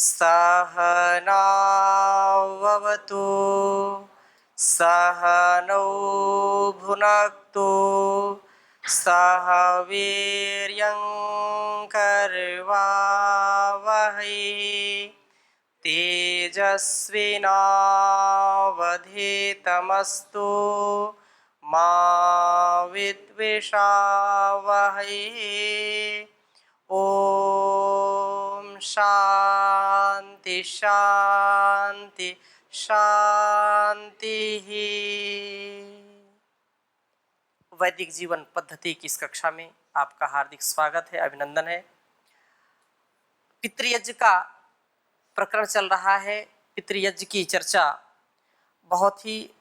सहनाववतु सहनौ भुनक्तु सह वीर्यङ्करवावहै तेजस्विनावधीतमस्तु मा विद्विषावहै। ओम शांति शांति शांति। वैदिक जीवन पद्धति की इस कक्षा में आपका हार्दिक स्वागत है, अभिनंदन है। पितृयज्ञ का प्रकरण चल रहा है। पितृयज्ञ की चर्चा बहुत ही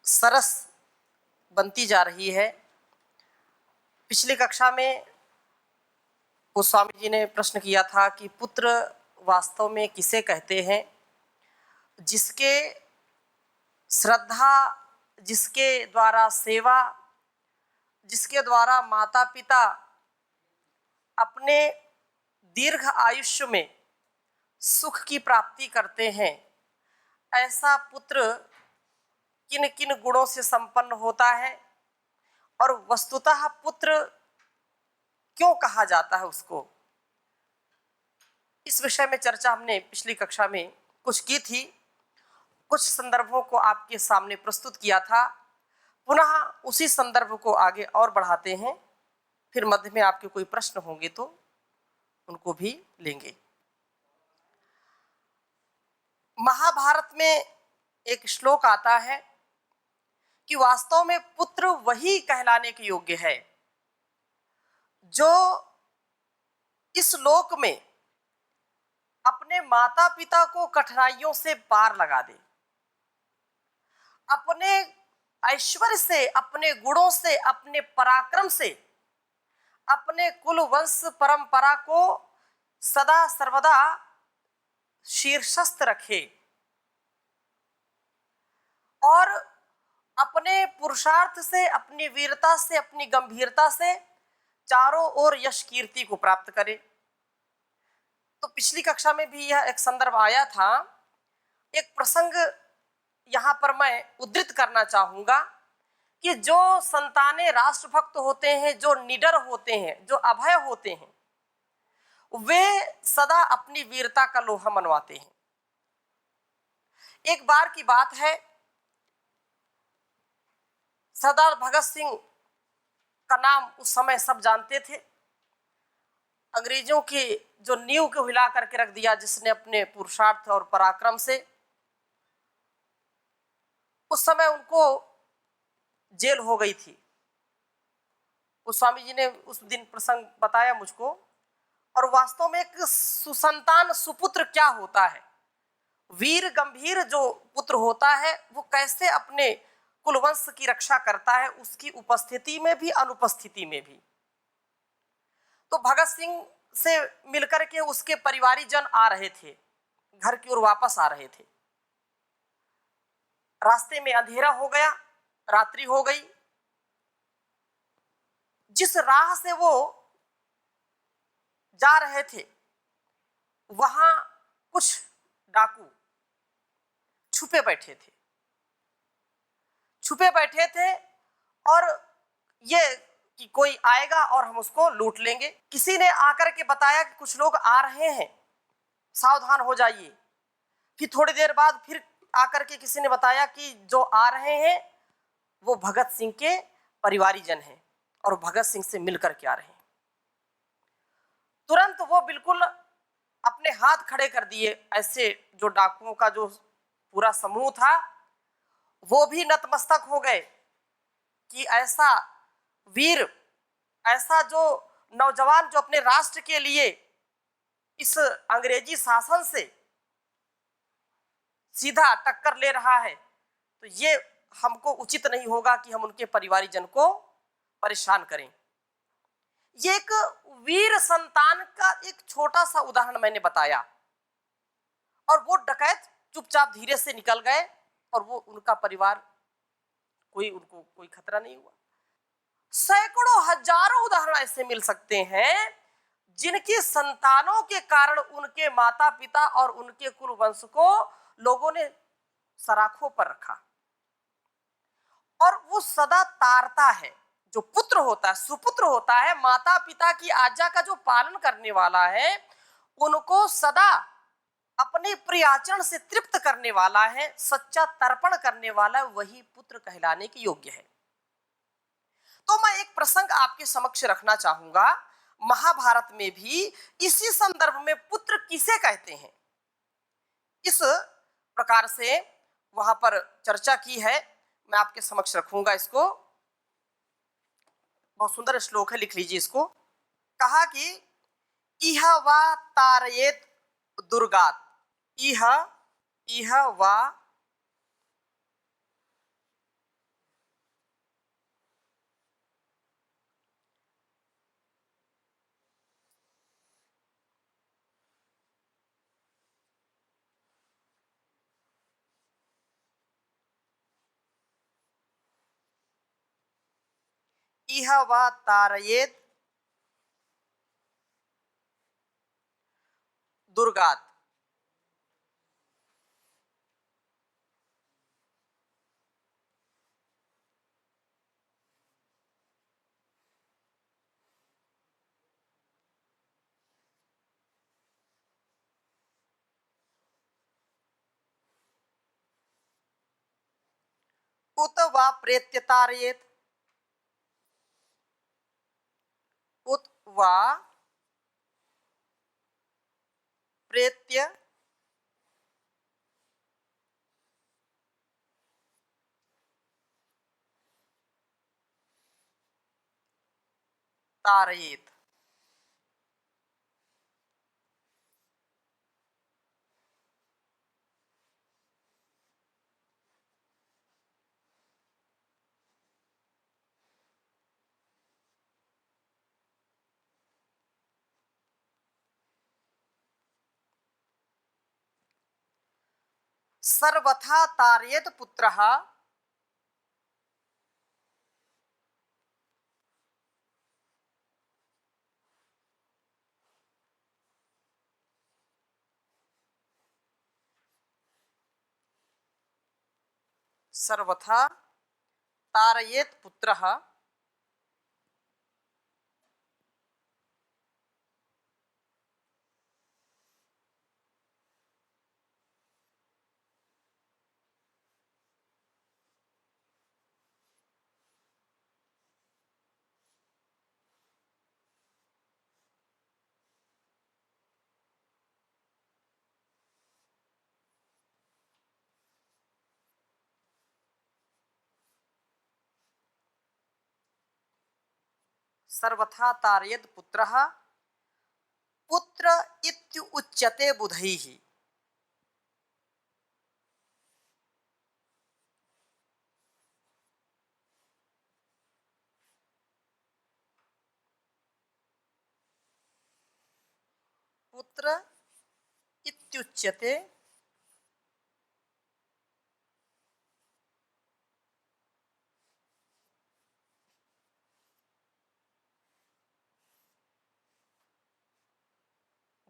सरस बनती जा रही है। पिछली कक्षा में गोस्वामी जी ने प्रश्न किया था कि पुत्र वास्तव में किसे कहते हैं? जिसके श्रद्धा, जिसके द्वारा सेवा, जिसके द्वारा माता पिता अपने दीर्घ आयुष्य में सुख की प्राप्ति करते हैं, ऐसा पुत्र किन किन गुणों से संपन्न होता है और वस्तुतः पुत्र क्यों कहा जाता है उसको, इस विषय में चर्चा हमने पिछली कक्षा में कुछ की थी। कुछ संदर्भों को आपके सामने प्रस्तुत किया था। पुनः उसी संदर्भ को आगे और बढ़ाते हैं, फिर मध्य में आपके कोई प्रश्न होंगे तो उनको भी लेंगे। महाभारत में एक श्लोक आता है कि वास्तव में पुत्र वही कहलाने के योग्य है जो इस लोक में अपने माता पिता को कठिनाइयों से पार लगा दे, अपने ऐश्वर्य से, अपने गुणों से, अपने पराक्रम से अपने कुल वंश परंपरा को सदा सर्वदा शीर्षस्थ रखे और अपने पुरुषार्थ से, अपनी वीरता से, अपनी गंभीरता से चारों ओर यश कीर्ति को प्राप्त करे। तो पिछली कक्षा में भी यह एक संदर्भ आया था। एक प्रसंग यहाँ पर मैं उद्धृत करना चाहूंगा कि जो संतानें राष्ट्रभक्त होते हैं, जो निडर होते हैं, जो अभय होते हैं, वे सदा अपनी वीरता का लोहा मनवाते हैं। एक बार की बात है, सरदार भगत सिंह का नाम उस समय सब जानते थे। अंग्रेजों की जो नींव को हिला करके रख दिया, जिसने अपने पुरुषार्थ और पराक्रम से, उस समय उनको जेल हो गई थी। गोस्वामी जी ने उस दिन प्रसंग बताया मुझको। और वास्तव में एक सुसंतान सुपुत्र क्या होता है, वीर गंभीर जो पुत्र होता है, वो कैसे अपने कुलवंश की रक्षा करता है, उसकी उपस्थिति में भी अनुपस्थिति में भी। तो भगत सिंह से मिलकर के उसके परिवारी जन आ रहे थे, घर की ओर वापस आ रहे थे। रास्ते में अंधेरा हो गया, रात्रि हो गई। जिस राह से वो जा रहे थे वहां कुछ डाकू छुपे बैठे थे और ये कि कोई आएगा और हम उसको लूट लेंगे। किसी ने आकर के बताया कि कुछ लोग आ रहे हैं, सावधान हो जाइए। फिर थोड़ी देर बाद फिर आकर के किसी ने बताया कि जो आ रहे हैं वो भगत सिंह के परिवारी जन हैं और भगत सिंह से मिलकर के आ रहे हैं। तुरंत वो बिल्कुल अपने हाथ खड़े कर दिए। ऐसे जो डाकुओं का जो पूरा समूह था वो भी नतमस्तक हो गए कि ऐसा वीर, ऐसा जो नौजवान जो अपने राष्ट्र के लिए इस अंग्रेजी शासन से सीधा टक्कर ले रहा है, तो ये हमको उचित नहीं होगा कि हम उनके परिवारी जन को परेशान करें। ये एक वीर संतान का एक छोटा सा उदाहरण मैंने बताया और वो डकैत चुपचाप धीरे से निकल गए और वो उनका परिवार उनको कोई खतरा नहीं हुआ। सैकड़ों हजारों उदाहरण ऐसे मिल सकते हैं जिनकी संतानों के कारण उनके माता पिता और उनके कुल वंश को लोगों ने सराखों पर रखा, और वो सदा तारता है। जो पुत्र होता है, सुपुत्र होता है, माता पिता की आज्ञा का जो पालन करने वाला है, उनको सदा अपने प्रिय आचरण से तृप्त करने वाला है, सच्चा तर्पण करने वाला है, वही पुत्र कहलाने के योग्य है। तो मैं एक प्रसंग आपके समक्ष रखना चाहूंगा। महाभारत में भी इसी संदर्भ में पुत्र किसे कहते हैं, इस प्रकार से वहां पर चर्चा की है। मैं आपके समक्ष रखूंगा इसको। बहुत सुंदर श्लोक है, लिख लीजिए इसको। कहा कि इह वा तारयेत दुर्गात, इह इह वा इह वा तारयेत दुर्गात। उत वा प्रेत्य तारयेत, उत वा प्रेत्य तारयेत। सर्वथा तारयेत पुत्रः, सर्वथा तारयेत पुत्रः सर्वथा तारयेत पुत्रः पुत्र इत्युच्यते बुधैः। पुत्र इत्युच्यते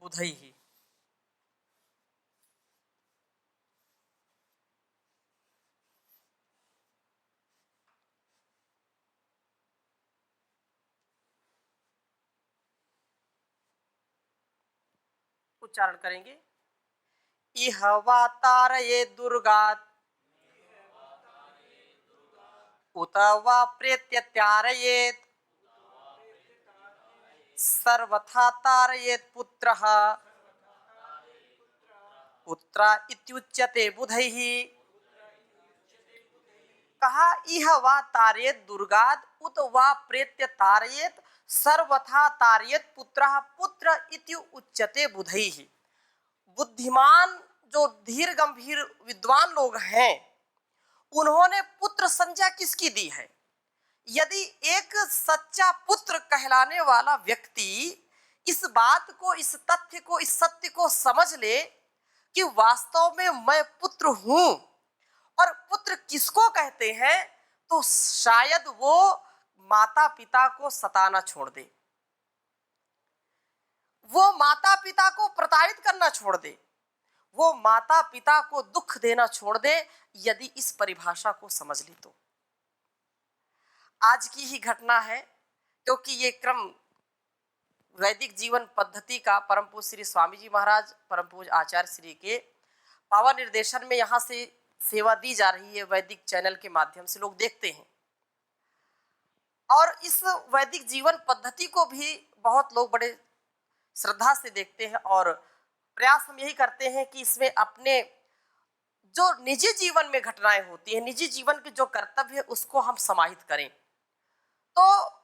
बुधैः। उच्चारण करेंगे। इह वा तारयेत दुर्गात्, उत वा प्रेत्य तारयेत, सर्वथा तारयेत पुत्रः पुत्र इत्युच्यते बुधैः। कहा इह वा तारयेत दुर्गात्, उत वा प्रेत्य तारयेत, सर्वथा तारयेत पुत्रः पुत्र इत्युच्यते बुधैः। बुद्धिमान जो धीर गंभीर विद्वान लोग हैं, उन्होंने पुत्र संज्ञा किसकी दी है? यदि एक सच्चा पुत्र कहलाने वाला व्यक्ति इस बात को, इस तथ्य को, इस सत्य को समझ ले कि वास्तव में मैं पुत्र हूं और पुत्र किसको कहते हैं, तो शायद वो माता पिता को सताना छोड़ दे। वो माता पिता को प्रताड़ित करना छोड़ दे, वो माता पिता को दुख देना छोड़ दे, यदि इस परिभाषा को समझ ली तो। आज की ही घटना है, क्योंकि ये क्रम वैदिक जीवन पद्धति का परम पूज्य श्री स्वामी जी महाराज, परम पूज्य आचार्य श्री के पावन निर्देशन में यहाँ से सेवा दी जा रही है, वैदिक चैनल के माध्यम से लोग देखते हैं। और इस वैदिक जीवन पद्धति को भी बहुत लोग बड़े श्रद्धा से देखते हैं, और प्रयास हम यही करते हैं कि इसमें अपने जो निजी जीवन में घटनाएं होती हैं, निजी जीवन के जो कर्तव्य है, उसको हम समाहित करें। तो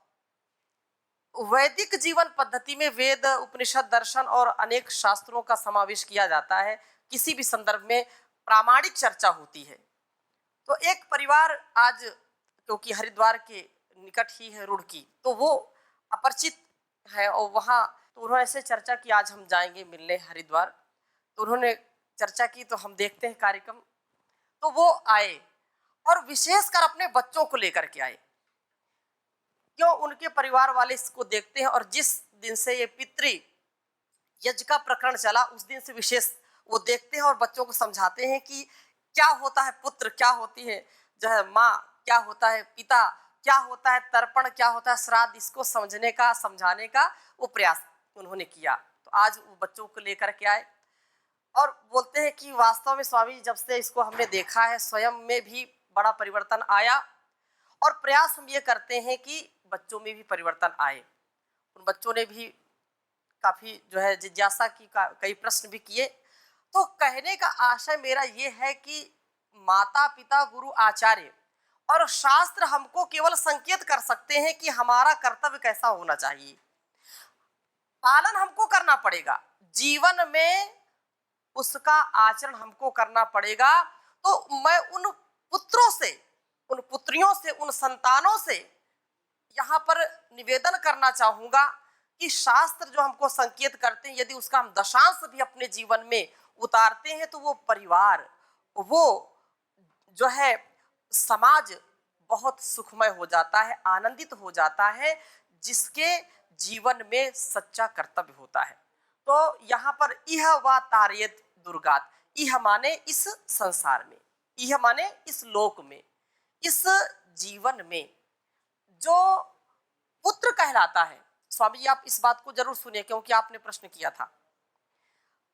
वैदिक जीवन पद्धति में वेद, उपनिषद, दर्शन और अनेक शास्त्रों का समावेश किया जाता है। किसी भी संदर्भ में प्रामाणिक चर्चा होती है। तो एक परिवार आज, क्योंकि हरिद्वार के निकट ही है रुड़की, तो वो अपरिचित है, और वहाँ तो उन्होंने ऐसे चर्चा की आज हम जाएंगे मिलने हरिद्वार। तो उन्होंने चर्चा की, तो हम देखते हैं कार्यक्रम। तो वो आए और विशेषकर अपने बच्चों को लेकर के आए, क्यों उनके परिवार वाले इसको देखते हैं। और जिस दिन से ये पितृ यज्ञ का प्रकरण चला, उस दिन से विशेष वो देखते हैं और बच्चों को समझाते हैं कि क्या होता है पुत्र, क्या होती है जो है माँ, क्या होता है पिता, क्या होता है तर्पण, क्या होता है श्राद्ध, इसको समझने का, समझाने का वो प्रयास उन्होंने किया। तो आज वो बच्चों को लेकर के आए और बोलते हैं कि वास्तव में स्वामी जी, जब से इसको हमने देखा है, स्वयं में भी बड़ा परिवर्तन आया, और प्रयास हम ये करते हैं कि बच्चों में भी परिवर्तन आए। उन बच्चों ने भी काफी जो है जिज्ञासा की, कई प्रश्न भी किए। तो कहने का आशय मेरा ये है कि माता पिता, गुरु, आचार्य और शास्त्र हमको केवल संकेत कर सकते हैं कि हमारा कर्तव्य कैसा होना चाहिए। पालन हमको करना पड़ेगा, जीवन में उसका आचरण हमको करना पड़ेगा। तो मैं उन पुत्रों से, उन पुत्रियों से, उन संतानों से यहाँ पर निवेदन करना चाहूंगा कि शास्त्र जो हमको संकेत करते हैं, यदि उसका हम दशांश भी अपने जीवन में उतारते हैं, तो वो परिवार, वो जो है समाज बहुत सुखमय हो जाता है, आनंदित हो जाता है, जिसके जीवन में सच्चा कर्तव्य होता है। तो यहाँ पर इह वा तारयेत दुर्गात, इह माने इस संसार में, इह माने इस लोक में, इस जीवन में जो पुत्र कहलाता है। स्वामी जी आप इस बात को जरूर सुनिए, क्योंकि आपने प्रश्न किया था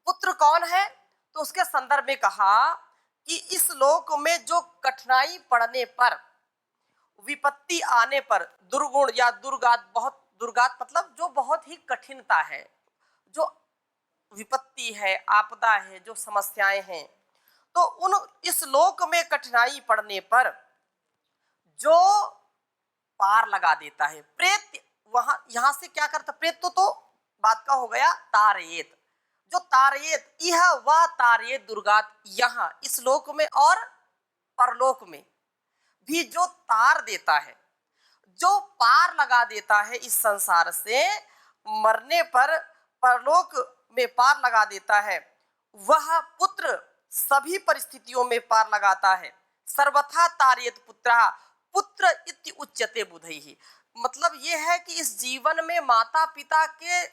पुत्र कौन है। तो उसके संदर्भ में कहा कि इस लोक में जो कठिनाई पड़ने पर, विपत्ति आने पर, दुर्गुण या दुर्गात, बहुत दुर्गात मतलब जो बहुत ही कठिनता है, जो विपत्ति है, आपदा है, जो समस्याएं हैं, तो उन इस लोक में कठिनाई पड़ने पर जो पार लगा देता है, प्रेत, वहां यहां से क्या करता, प्रेत तो बात का हो गया तारयेत, जो तारयेत, यह व तारयेत दुर्गात, यहाँ इस लोक में और परलोक में भी जो तार देता है, जो पार लगा देता है इस संसार से, मरने पर परलोक में पार लगा देता है, वह पुत्र सभी परिस्थितियों में पार लगाता है। सर्वथा तारयेत पुत्रः, पुत्र इति उच्यते बुधैहि। मतलब ये है कि इस जीवन में माता पिता के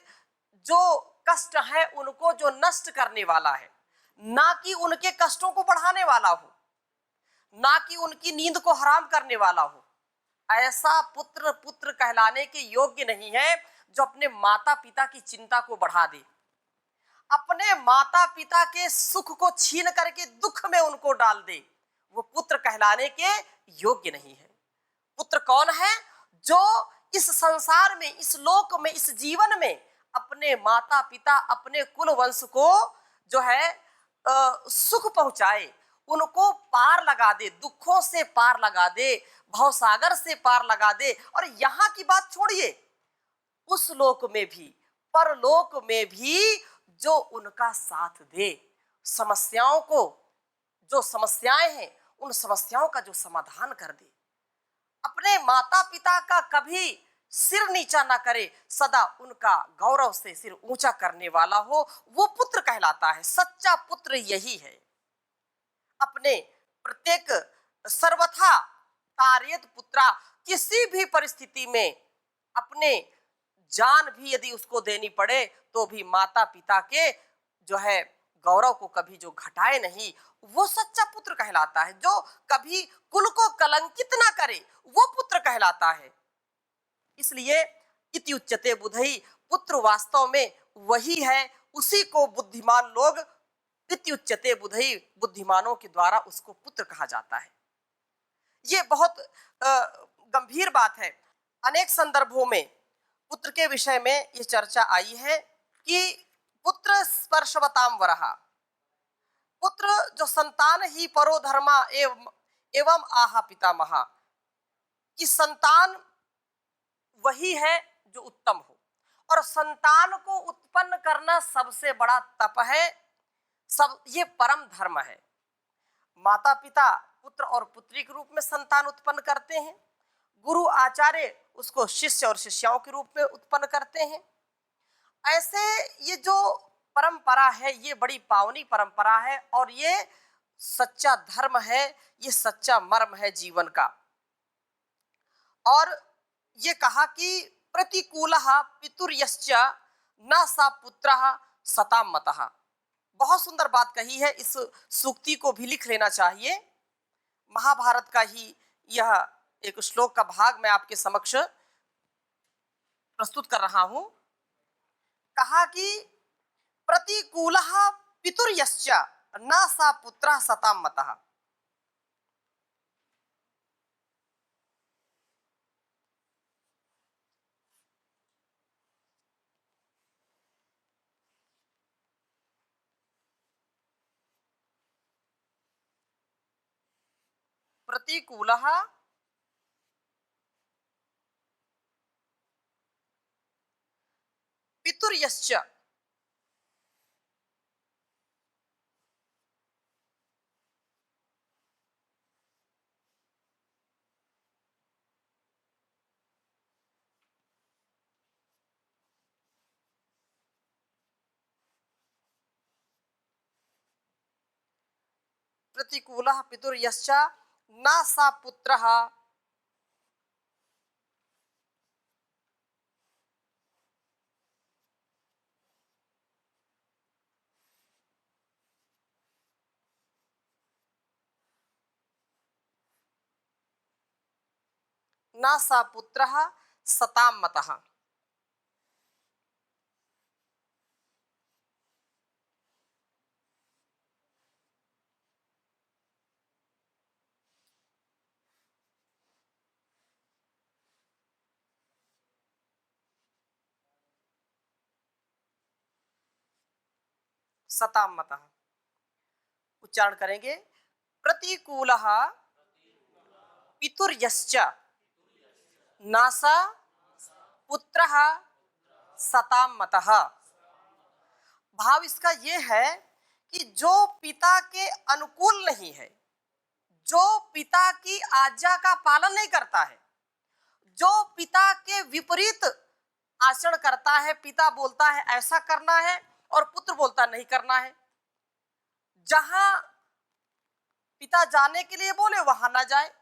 जो कष्ट है, उनको जो नष्ट करने वाला है, ना कि उनके कष्टों को बढ़ाने वाला हो, ना कि उनकी नींद को हराम करने वाला हो, ऐसा पुत्र पुत्र कहलाने के योग्य नहीं है जो अपने माता पिता की चिंता को बढ़ा दे, अपने माता पिता के सुख को छीन करके दुख में उनको डाल दे। वो पुत्र कहलाने के योग्य नहीं है। पुत्र कौन है? जो इस संसार में, इस लोक में, इस जीवन में अपने माता पिता, अपने कुल वंश को जो है सुख पहुंचाए, उनको पार लगा दे, दुखों से पार लगा दे, भवसागर से पार लगा दे। और यहाँ की बात छोड़िए, उस लोक में भी, परलोक में भी जो उनका साथ दे, समस्याओं को, जो समस्याएं हैं उन समस्याओं का जो समाधान कर दे, अपने माता पिता का कभी सिर नीचा ना करे, सदा उनका गौरव से सिर ऊंचा करने वाला हो, वो पुत्र कहलाता है। सच्चा पुत्र यही है। अपने प्रत्येक सर्वथा तारयेत पुत्रा, किसी भी परिस्थिति में अपने जान भी यदि उसको देनी पड़े तो भी माता पिता के जो है गौरव को कभी जो घटाए नहीं, वो सच्चा पुत्र कहलाता है। जो कभी कुल को कलंकित ना करे, वो पुत्र कहलाता है। इसलिए इति उच्यते बुद्धि, पुत्र वास्तव में वही है, उसी को बुद्धिमान लोग इति उच्यते बुद्धि, बुद्धिमानों के द्वारा उसको पुत्र कहा जाता है। ये बहुत गंभीर बात है। अनेक संदर्भों में पुत्र के विषय में ये चर्चा आई है कि पुत्र स्पर्शवताम वरहा, पुत्र जो संतान ही परो धर्मा एवं आहा पितामहा, कि संतान वही है जो उत्तम हो, और संतान को उत्पन्न करना सबसे बड़ा तप है, सब ये परम धर्म है। माता पिता पुत्र और पुत्री के रूप में संतान उत्पन्न करते हैं, गुरु आचार्य उसको शिष्य और शिष्याओं के रूप में उत्पन्न करते हैं। ऐसे ये जो परंपरा है, ये बड़ी पावनी परंपरा है, और ये सच्चा धर्म है, ये सच्चा मर्म है जीवन का। और ये कहा कि प्रतिकूलः पितुर्यश्च न सा पुत्रः सताम मतः। बहुत सुंदर बात कही है, इस सूक्ति को भी लिख लेना चाहिए। महाभारत का ही यह एक श्लोक का भाग मैं आपके समक्ष प्रस्तुत कर रहा हूं। कहा कि प्रतिकूलः पितुर्यश्च न सा पुत्रः सताम मतः। प्रतिकूलः पितुर्यश्च प्रतिकूलः पितुर्यश्च न सा पुत्रः न सा पुत्रः सताम मतः। सताम मतः उच्चारण करेंगे। प्रतिकूलः पितुर्यश्च न सा पुत्रः सताम मतः। भाव इसका ये है कि जो पिता के अनुकूल नहीं है, जो पिता की आज्ञा का पालन नहीं करता है, जो पिता के विपरीत आचरण करता है, पिता बोलता है ऐसा करना है और पुत्र बोलता नहीं करना है, जहां पिता जाने के लिए बोले वहां ना जाए,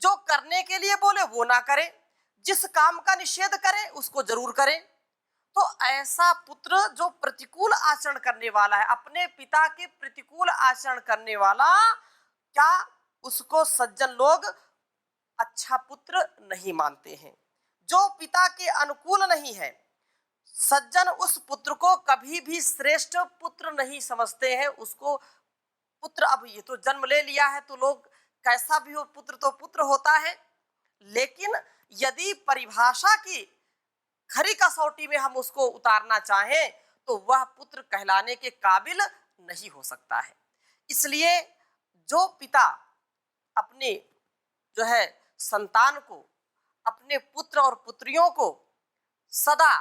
जो करने के लिए बोले वो ना करे, जिस काम का निषेध करे उसको जरूर करे, तो ऐसा पुत्र जो प्रतिकूल आचरण करने वाला है, अपने पिता के प्रतिकूल आचरण करने वाला, क्या उसको सज्जन लोग अच्छा पुत्र नहीं मानते हैं। जो पिता के अनुकूल नहीं है, सज्जन उस पुत्र को कभी भी श्रेष्ठ पुत्र नहीं समझते हैं। उसको पुत्र, अब ये तो जन्म ले लिया है तो लोग कैसा भी हो, पुत्र तो पुत्र होता है, लेकिन यदि परिभाषा की खरी कसौटी में हम उसको उतारना चाहें तो वह पुत्र कहलाने के काबिल नहीं हो सकता है। इसलिए जो पिता अपने जो है संतान को, अपने पुत्र और पुत्रियों को सदा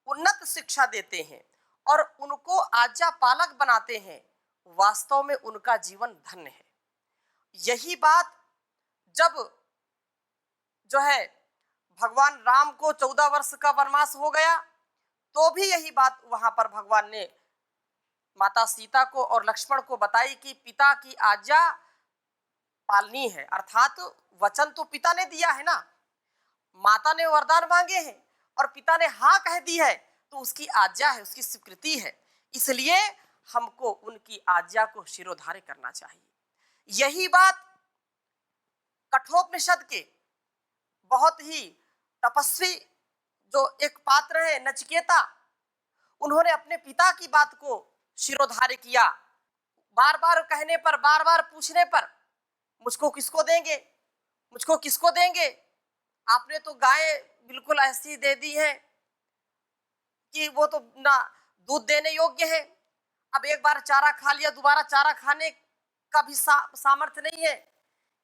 उन्नत शिक्षा देते हैं और उनको आज्ञा पालक बनाते हैं, वास्तव में उनका जीवन धन्य है। यही बात जब जो है भगवान राम को 14 वर्ष का वनवास हो गया, तो भी यही बात वहां पर भगवान ने माता सीता को और लक्ष्मण को बताई कि पिता की आज्ञा पालनी है, अर्थात वचन तो पिता ने दिया है ना, माता ने वरदान मांगे हैं, और पिता ने हाँ कह दी है तो उसकी आज्ञा है, उसकी स्वीकृति है, इसलिए हमको उनकी आज्ञा को शिरोधार्य करना चाहिए। यही बात कठोपनिषद के बहुत ही तपस्वी जो एक पात्र है नचिकेता, उन्होंने अपने पिता की बात को शिरोधार्य किया। बार बार कहने पर, बार बार पूछने पर, मुझको किसको देंगे, मुझको किसको देंगे, आपने तो गाय बिल्कुल ऐसी दे दी है कि वो तो ना दूध देने योग्य है। अब एक बार चारा खा लिया, दोबारा चारा खाने का भी सामर्थ्य नहीं है।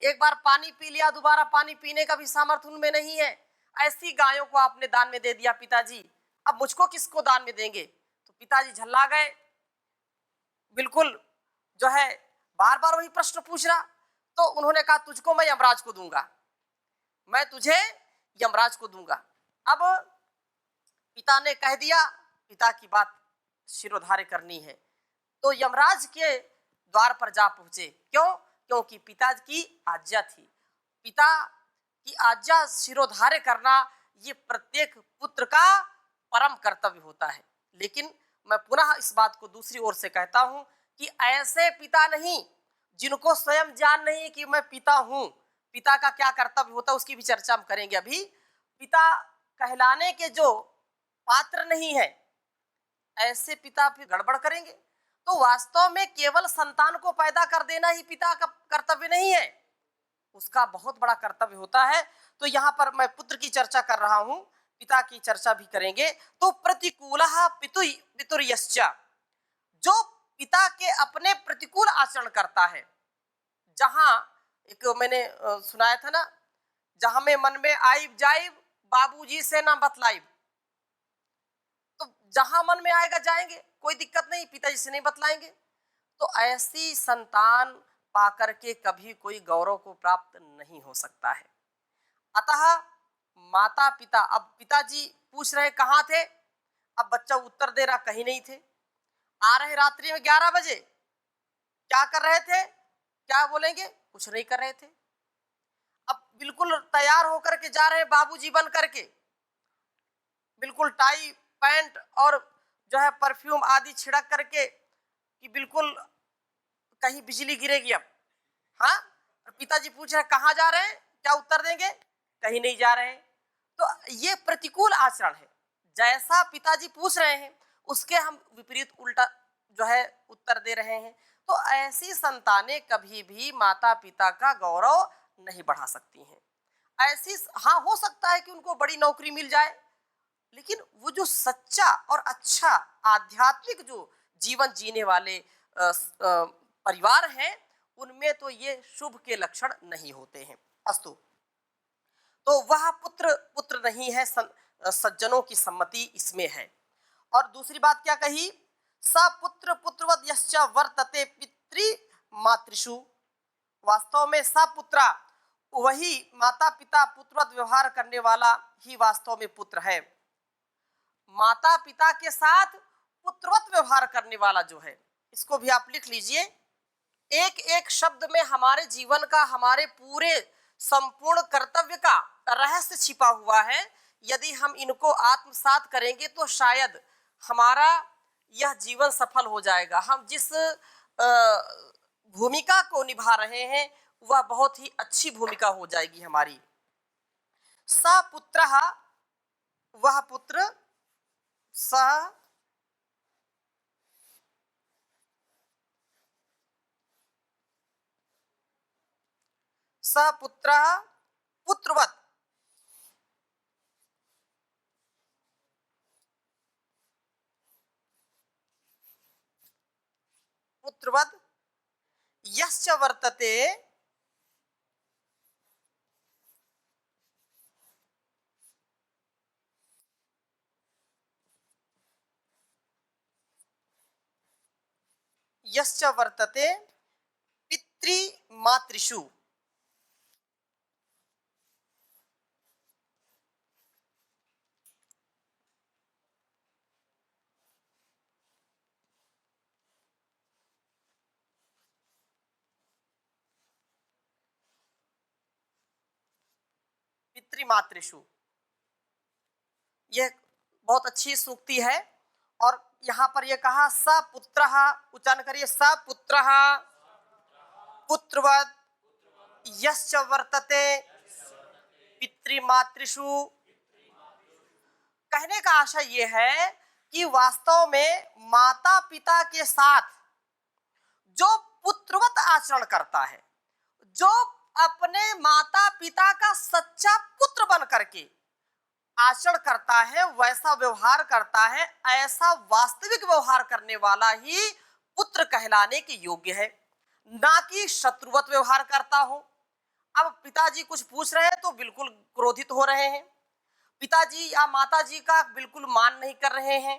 एक बार पानी पी लिया, दोबारा पानी पीने का भी सामर्थ्य उनमें नहीं है। ऐसी गायों को आपने दान में दे दिया पिताजी, अब मुझको किसको दान में देंगे। तो पिताजी झल्ला गए, बिल्कुल जो है बार बार वही प्रश्न पूछ रहा। तो उन्होंने कहा तुझको मैं यमराज को दूंगा, मैं तुझे यमराज को दूंगा। अब पिता ने कह दिया, पिता की बात शिरोधार्य करनी है, तो यमराज के द्वार पर जा पहुंचे। क्यों? क्योंकि पिता की आज्ञा थी। पिता की आज्ञा शिरोधार्य करना ये प्रत्येक पुत्र का परम कर्तव्य होता है। लेकिन मैं पुनः इस बात को दूसरी ओर से कहता हूं कि ऐसे पिता नहीं जिनको स्वयं ज्ञान नहीं कि मैं पिता हूं, पिता का क्या कर्तव्य होता है उसकी भी चर्चा हम करेंगे अभी। पिता कहलाने के जो पात्र नहीं है, ऐसे पिता फिर गड़बड़ करेंगे। तो वास्तव में केवल संतान को पैदा कर देना ही पिता का कर्तव्य नहीं है, उसका बहुत बड़ा कर्तव्य होता है। तो यहाँ पर मैं पुत्र की चर्चा कर रहा हूं, पिता की चर्चा भी करेंगे। तो प्रतिकूलः पितुर्यश्च, जो पिता के अपने प्रतिकूल आचरण करता है। जहां एक मैंने सुनाया था ना, जहां में मन में आइब जाइब बाबूजी से ना बतलाइब। तो जहां मन में आएगा जाएंगे, कोई दिक्कत नहीं, पिताजी से नहीं बतलाएंगे। तो ऐसी संतान पाकर के कभी कोई गौरव को प्राप्त नहीं हो सकता है। अतः माता पिता, अब पिताजी पूछ रहे कहाँ थे, अब बच्चा उत्तर दे रहा कहीं नहीं थे। आ रहे रात्रि में 11 बजे, क्या कर रहे थे, क्या बोलेंगे, कुछ नहीं कर रहे थे। अब बिल्कुल तैयार होकर के जा रहे हैं बाबूजी बन करके, बिल्कुल टाई पैंट और जो है परफ्यूम आदि छिड़क करके कि बिल्कुल कहीं बिजली गिरेगी अब। हाँ, पिताजी पूछ रहे कहाँ जा रहे हैं, क्या उत्तर देंगे, कहीं नहीं जा रहे हैं। तो ये प्रतिकूल आचरण है। जैसा पिताजी पूछ रहे हैं उसके हम विपरीत उल्टा जो है उत्तर दे रहे हैं। तो ऐसी संतानें कभी भी माता पिता का गौरव नहीं बढ़ा सकती हैं। ऐसी हाँ, हो सकता है कि उनको बड़ी नौकरी मिल जाए, लेकिन वो जो सच्चा और अच्छा आध्यात्मिक जो जीवन जीने वाले परिवार हैं, उनमें तो ये शुभ के लक्षण नहीं होते हैं। अस्तु, तो वह पुत्र पुत्र नहीं है, सज्जनों की सम्मति इसमें है। और दूसरी बात क्या कही, सपुत्र पुत्रवत यश्च वर्तते पितृ मातृषु। वास्तव में सपुत्रा, वही माता पिता पुत्रवत व्यवहार करने वाला ही वास्तव में पुत्र है। माता पिता के साथ पुत्रवत व्यवहार करने वाला जो है, इसको भी आप लिख लीजिए। एक एक शब्द में हमारे जीवन का, हमारे पूरे संपूर्ण कर्तव्य का रहस्य छिपा हुआ है। यदि हम इनको आत्मसात करेंगे तो शायद हमारा यह जीवन सफल हो जाएगा। हम जिस भूमिका को निभा रहे हैं वह बहुत ही अच्छी भूमिका हो जाएगी हमारी। सपुत्रः, वह पुत्र, सह सपुत्रः पुत्रवत पुत्रवत यश्च वर्तते यश्च वर्तते पितृमातृषु। पितृमातृषु, यह बहुत अच्छी सूक्ति है। और यहाँ पर यह कहा सपुत्रः, उच्चारण करिए, सपुत्रः पुत्रवत् यश्च वर्तते पितृमातृषु। कहने का आशय ये है कि वास्तव में माता पिता के साथ जो पुत्रवत आचरण करता है, जो अपने माता पिता का सच्चा पुत्र बन करके आचरण करता है, वैसा व्यवहार करता है, ऐसा वास्तविक व्यवहार करने वाला ही पुत्र कहलाने के योग्य है, ना कि शत्रुवत व्यवहार करता हो। अब पिताजी कुछ पूछ रहे हैं तो बिल्कुल क्रोधित हो रहे हैं, पिताजी या माताजी का बिल्कुल मान नहीं कर रहे हैं,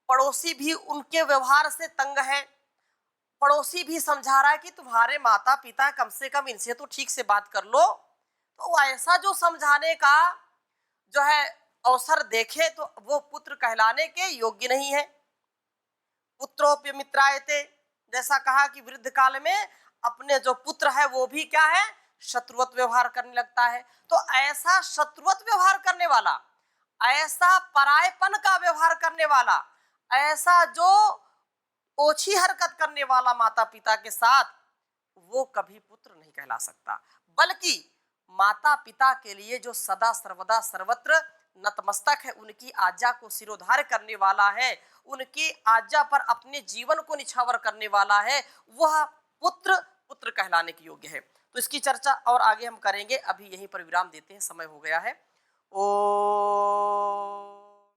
पड़ोसी भी उनके व्यवहार से तंग है, पड़ोसी भी समझा रहा है कि तुम्हारे माता पिता, कम से कम इनसे तो ठीक से बात कर लो। तो ऐसा जो समझाने का जो है अवसर देखे तो वो पुत्र कहलाने के योग्य नहीं है। पुत्रोप्य मित्रायते, जैसा कहा कि वृद्ध काल में अपने जो पुत्र है वो भी क्या है, शत्रुवत व्यवहार करने लगता है। तो ऐसा शत्रुवत व्यवहार करने वाला, ऐसा परायपन का व्यवहार करने वाला, ऐसा जो ओछी हरकत करने वाला माता पिता के साथ, वो कभी पुत्र नहीं कहला सकता। बल्कि माता पिता के लिए जो सदा सर्वदा सर्वत्र नतमस्तक है, उनकी आज्ञा को सिरोधार्य करने वाला है, उनकी आज्ञा पर अपने जीवन को निछावर करने वाला है, वह पुत्र पुत्र कहलाने के योग्य है। तो इसकी चर्चा और आगे हम करेंगे, अभी यहीं पर विराम देते हैं, समय हो गया है। ओ